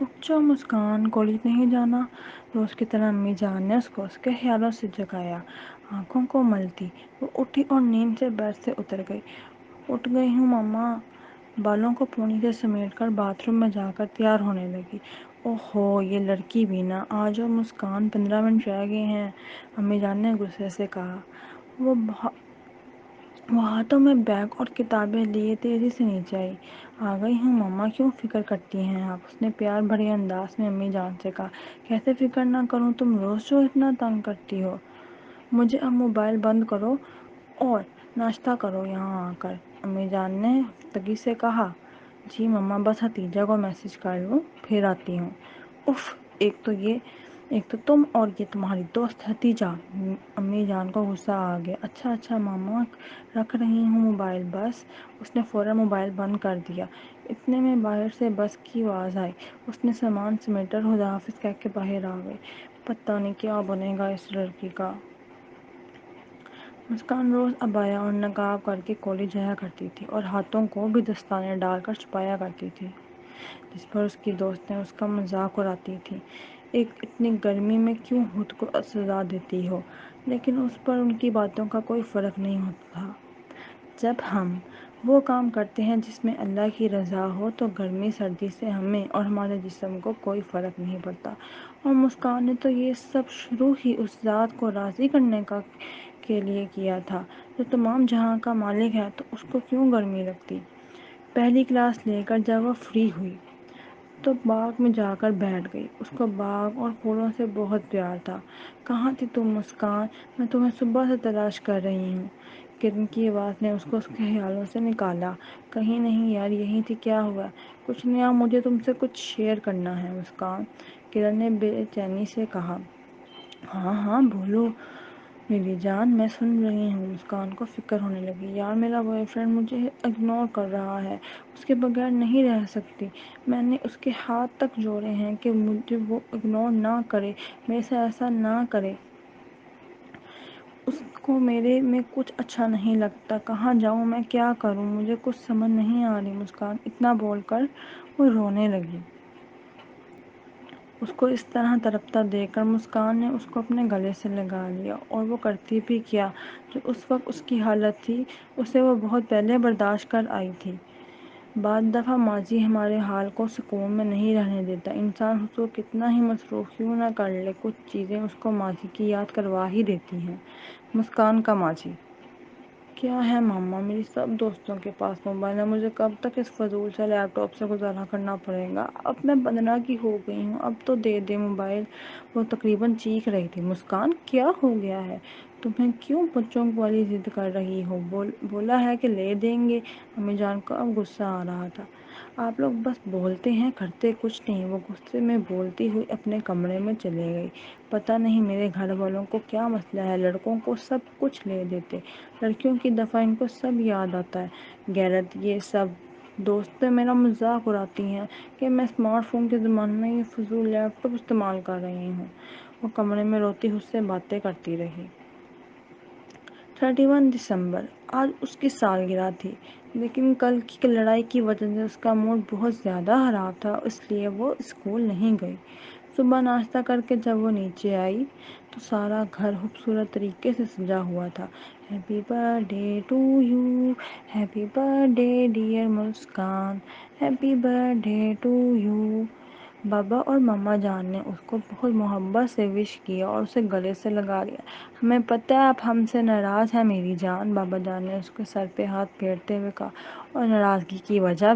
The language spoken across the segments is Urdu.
اٹھ جاؤ مسکان، کالج نہیں جانا؟ روز کی طرح امی جان نے اس کو اس کے خیالوں سے جگایا۔ آنکھوں کو ملتی وہ اٹھی اور نیند سے بیڈ سے اتر گئی۔ اٹھ گئی ہوں مما، بالوں کو پونی سے سمیٹ کر باتھ روم میں جا کر تیار ہونے لگی۔ اوہو، یہ لڑکی بھی نا! آ جاؤ مسکان، 15 منٹ رہ گئے ہیں، امی جان نے غصے سے کہا۔ وہ ہاتھوں میں بیگ اور کتابیں لیے تیزی سے نیچے آئی۔ آ گئی ہوں مما، کیوں فکر کرتی ہیں آپ؟ اس نے پیار بھرے انداز میں امی جان سے کہا۔ کیسے فکر نہ کروں، تم روز جو اتنا تنگ کرتی ہو مجھے۔ اب موبائل بند کرو اور ناشتہ کرو یہاں آ کر، امی جان نے خفتگی سے کہا۔ جی مما، بس ہتیجہ کو میسج کر لوں پھر آتی ہوں۔ اف، ایک تو تم اور یہ تمہاری دوست ہتیجہ۔ امی جان کو غصہ آ گیا۔ اچھا ماما، رکھ رہی ہوں موبائل بس۔ اس نے فوراً موبائل بند کر دیا۔ اتنے میں باہر سے بس کی آواز آئی۔ اس نے سامان سمیٹا اور خدا حافظ کہہ کے باہر آ گئی۔ پتہ نہیں کیا بنے گا اس لڑکی کا۔ مسکان روز عبایا اور نقاب کر کے کالج جایا کرتی تھی اور ہاتھوں کو بھی دستانے ڈال کر چھپایا کرتی تھی، جس پر اس کی دوستیں اس کا مذاق اڑاتی تھیں۔ اتنی گرمی میں کیوں خود کو سزا دیتی ہو؟ لیکن اس پر ان کی باتوں کا کوئی فرق نہیں ہوتا تھا۔ جب ہم وہ کام کرتے ہیں جس میں اللہ کی رضا ہو تو گرمی سردی سے ہمیں اور ہمارے جسم کو کوئی فرق نہیں پڑتا۔ اور مسکان نے تو یہ سب شروع ہی اس ذات کو راضی کرنے کے لیے کیا تھا جو تمام جہاں کا مالک ہے، تو اس کو کیوں گرمی لگتی؟ پہلی کلاس لے کر جب وہ فری ہوئی تو باغ میں جا کر بیٹھ گئی۔ اس کو باغ اور پھولوں سے بہت پیار تھا۔ کہاں تھی تم مسکان؟ میں تمہیں صبح سے تلاش کر رہی ہوں۔ کرن کی آواز نے اس کو اس کے خیالوں سے نکالا۔ کہیں نہیں یار، یہی تھی، کیا ہوا؟ کچھ نہیں، مجھے تم سے کچھ شیئر کرنا ہے مسکان، کرن نے بے چینی سے کہا۔ ہاں بولو میری جان، میں سن رہی ہوں۔ مسکان کو فکر ہونے لگی۔ یار میرا بوائے فرینڈ مجھے اگنور کر رہا ہے، اس کے بغیر نہیں رہ سکتی۔ میں نے اس کے ہاتھ تک جوڑے ہیں کہ مجھے وہ اگنور نہ کرے، میرے سے ایسا نہ کرے۔ اس کو میرے میں کچھ اچھا نہیں لگتا۔ کہاں جاؤں میں، کیا کروں، مجھے کچھ سمجھ نہیں آ رہی مسکان۔ اتنا بول کر وہ رونے لگی۔ اس کو اس طرح تڑپتا دیکھ کر مسکان نے اس کو اپنے گلے سے لگا لیا، اور وہ کرتی بھی کیا جو اس وقت اس کی حالت تھی اسے وہ بہت پہلے برداشت کر آئی تھی۔ بعض دفعہ ماضی ہمارے حال کو سکون میں نہیں رہنے دیتا، انسان اس کو کتنا ہی مصروف کیوں نہ کر لے، کچھ چیزیں اس کو ماضی کی یاد کروا ہی دیتی ہیں۔ مسکان کا ماضی کیا ہے ماما؟ میری سب دوستوں کے پاس موبائل ہے، مجھے کب تک اس فضول سے لیپ ٹاپ سے گزارا کرنا پڑے گا؟ اب میں 15 کی ہو گئی ہوں، اب تو دے دے موبائل۔ وہ تقریباً چیخ رہی تھی۔ مسکان، کیا ہو گیا ہے تمہیں؟ کیوں بچوں والی ضد کر رہی ہو؟ بولا ہے کہ لے دیں گے۔ امی جان کو اب غصہ آ رہا تھا۔ آپ لوگ بس بولتے ہیں، کرتے کچھ نہیں۔ وہ غصے میں بولتی ہوئی اپنے کمرے میں چلے گئی۔ پتہ نہیں میرے گھر والوں کو کیا مسئلہ ہے، لڑکوں کو سب کچھ لے دیتے، لڑکیوں کی دفعہ ان کو سب یاد آتا ہے۔ غیرت، یہ سب دوستیں میرا مذاق اڑاتی ہیں کہ میں اسمارٹ فون کے زمانے میں یہ فضول لیپ ٹاپ استعمال کر رہی ہوں۔ وہ کمرے میں روتی اس سے باتیں کرتی رہی۔ 31 دسمبر آج اس کی سالگرہ تھی، لیکن کل کی لڑائی کی وجہ سے اس کا موڈ بہت زیادہ خراب تھا، اس لیے وہ اسکول نہیں گئی۔ صبح ناشتہ کر کے جب وہ نیچے آئی تو سارا گھر خوبصورت طریقے سے سجا ہوا تھا۔ Happy birthday to you, happy birthday dear Muskan, happy birthday to you. بابا اور ماما جان نے اس کو بہت محبت سے وش کیا اور اسے گلے سے لگا لیا۔ ہمیں پتہ ہے آپ ہم سے ناراض ہیں میری جان، بابا جان نے اس کے سر پہ ہاتھ پھیرتے ہوئے کہا، اور ناراضگی کی وجہ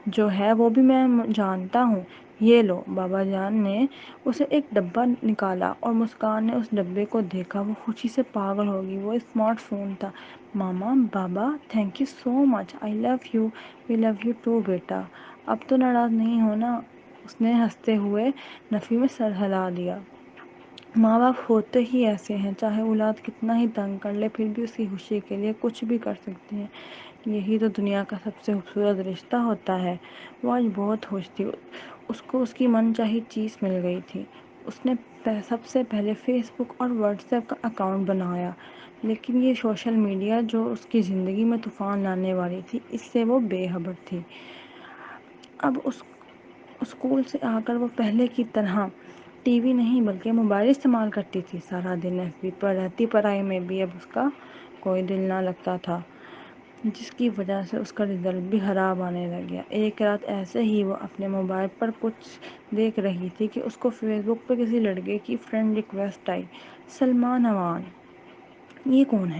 جو ہے وہ بھی میں جانتا ہوں۔ یہ لو۔ بابا جان نے اسے ایک ڈبہ نکالا اور مسکان نے اس ڈبے کو دیکھا۔ وہ خوشی سے پاگل ہو گئی۔ وہ اسمارٹ فون تھا۔ ماما، بابا، thank you so much, I love you, we love you too بیٹا۔ اب تو ناراض نہیں ہونا، اس نے ہنستے ہوئے نفی میں سر ہلا دیا۔ ماں باپ ہوتے ہی ایسے ہیں، چاہے اولاد کتنا ہی تنگ کر لے پھر بھی اس کی خوشی کے لیے کچھ بھی کر سکتے ہیں۔ یہی تو دنیا کا سب سے خوبصورت رشتہ ہوتا ہے۔ وہ آج بہت خوش تھی، اس کو اس کی من چاہی چیز مل گئی تھی۔ اس نے سب سے پہلے فیس بک اور واٹس ایپ کا اکاؤنٹ بنایا، لیکن یہ سوشل میڈیا جو اس کی زندگی میں طوفان لانے والی تھی، اس سے وہ بے خبر تھی۔ اب اس اسکول سے آ کر وہ پہلے کی طرح ٹی وی نہیں بلکہ موبائل استعمال کرتی تھی. سارا دن ایف بی پر رہتی. پڑھائی میں بھی اب اس کا کوئی دل نہ لگتا تھا، جس کی وجہ سے اس کا رزلٹ بھی خراب آنے لگ گیا. ایک رات ایسے ہی وہ اپنے موبائل پر کچھ دیکھ رہی تھی کہ اس کو فیس بک پہ کسی لڑکے کی فرینڈ ریکویسٹ آئی. سلمان امان. یہ کون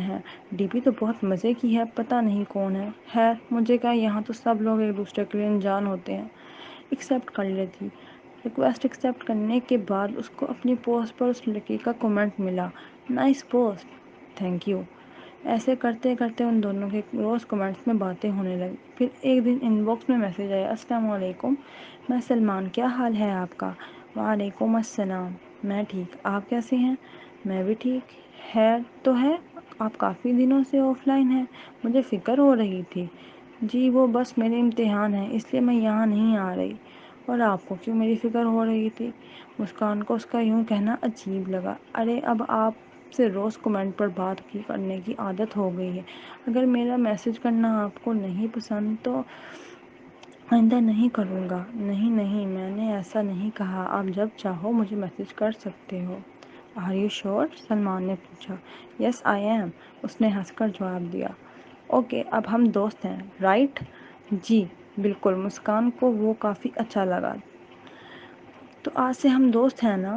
ہے؟ ڈی پی تو بہت مزے کی ہے، پتہ نہیں کون ہے. خیر مجھے کیا، یہاں تو سب لوگ ایک دوسرے کے لیے انجان ہوتے ہیں. ایکسیپٹ کر لیتی. ریکویسٹ ایکسیپٹ کرنے کے بعد اس کو اپنی پوسٹ پر اس لڑکی کا کمنٹ ملا. Nice post, thank you. ایسے کرتے کرتے ان دونوں کے روز کمنٹس میں باتیں ہونے لگی. پھر ایک دن ان باکس میں میسج آیا. السلام علیکم، میں سلمان، کیا حال ہے آپ کا؟ وعلیکم السلام، میں ٹھیک، آپ کیسے ہیں؟ میں بھی ٹھیک. خیر تو ہے، آپ کافی دنوں سے آف لائن ہیں، مجھے فکر ہو رہی تھی. جی وہ بس میرے امتحان ہیں اس لیے میں یہاں نہیں آ رہی. اور آپ کو کیوں میری فکر ہو رہی تھی؟ مسکان کو اس کا یوں کہنا عجیب لگا. ارے اب آپ سے روز کمنٹ پر بات کرنے کی عادت ہو گئی ہے. اگر میرا میسج کرنا آپ کو نہیں پسند تو آئندہ نہیں کروں گا. نہیں میں نے ایسا نہیں کہا، آپ جب چاہو مجھے میسج کر سکتے ہو. Are you sure? سلمان نے پوچھا. یس آئی ایم، اس نے ہنس کر جواب دیا. اوکے اب ہم دوست ہیں رائٹ؟ جی بالکل. مسکان کو وہ کافی اچھا لگا. تو آج سے ہم دوست ہیں نا؟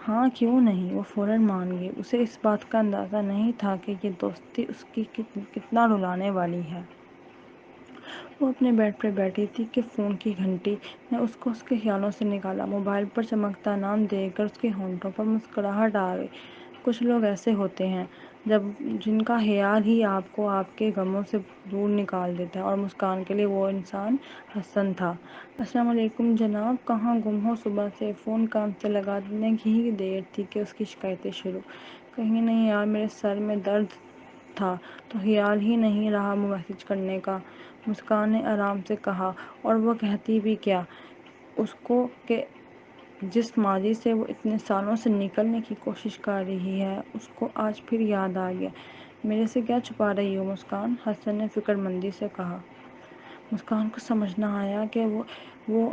ہاں کیوں نہیں، وہ فوراً مان گئی. اسے اس بات کا اندازہ نہیں تھا کہ یہ دوستی اس کی کتنا رلانے والی ہے. وہ اپنے بیڈ پر بیٹھی تھی کہ فون کی گھنٹی نے اس کو اس کے خیالوں سے نکالا. موبائل پر چمکتا نام دیکھ کر اس کے ہونٹوں پر مسکراہٹ آ گئی. کچھ لوگ ایسے ہوتے ہیں جن کا خیال ہی آپ کو آپ کے غموں سے دور نکال دیتا ہے، اور مسکان کے لیے وہ انسان حسن تھا. السلام علیکم جناب، کہاں گم ہو صبح سے؟ فون کان سے لگانے کی ہی دیر تھی کہ اس کی شکایتیں شروع. کہیں نہیں یار، میرے سر میں درد تھا تو خیال ہی نہیں رہا میسج کرنے کا، مسکان نے آرام سے کہا. اور وہ کہتی بھی کیا اس کو کہ جس ماضی سے وہ اتنے سالوں سے نکلنے کی کوشش کر رہی ہے اس کو آج پھر یاد آ گیا. میرے سے کیا چھپا رہی ہو مسکان؟ حسن نے فکر مندی سے کہا. مسکان کو سمجھ نہ آیا کہ وہ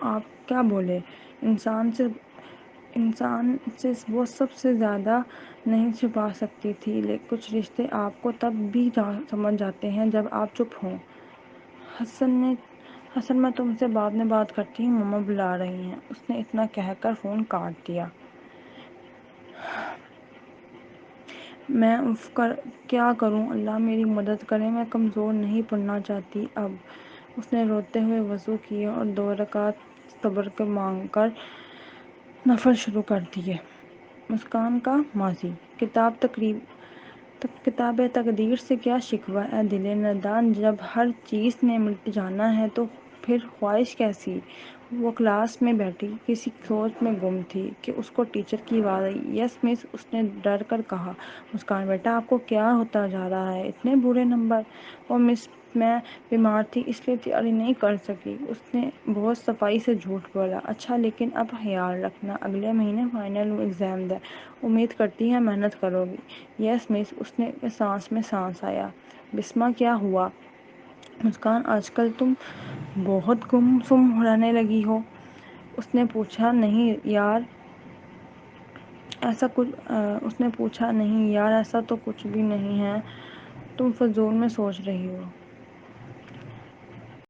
آپ کیا بولے. انسان سے وہ سب سے زیادہ نہیں چھپا سکتی تھی، لیکن کچھ رشتے آپ کو تب بھی سمجھ جاتے ہیں جب آپ چپ ہوں. حسن میں تم سے بعد میں بات کرتی ہوں، مما بلا رہی ہیں. اس نے اتنا کہہ کر فون کاٹ دیا. میں کیا کروں، اللہ میری مدد کرے، میں کمزور نہیں پڑنا چاہتی اب. اس نے روتے ہوئے وضو کیے اور 2 رکعت صبر کے مانگ کر نفل شروع کر دیے. مسکان کا ماضی. کتاب تقدیر سے کیا شکوہ اے دل نادان، جب ہر چیز نے مٹ جانا ہے تو پھر خواہش کیسی. وہ کلاس میں بیٹھی کسی سوچ میں گم تھی کہ اس کو ٹیچر کی آواز آئی. یس مس، اس نے ڈر کر کہا. مسکان بیٹا آپ کو کیا ہوتا جا رہا ہے، اتنے برے نمبر؟ او مس میں بیمار تھی اس لیے تیاری نہیں کر سکی. اس نے بہت صفائی سے جھوٹ بولا. اچھا لیکن اب خیال رکھنا، اگلے مہینے فائنل ایگزام ہے، امید کرتی ہیں محنت کرو گی. یس مس. اس نے سانس میں سانس آیا. بسمہ کیا ہوا؟ مسکان آج کل تم بہت گم سم رہنے لگی ہو. اس نے پوچھا. نہیں یار ایسا تو کچھ بھی نہیں ہے، تم فضول میں سوچ رہی ہو.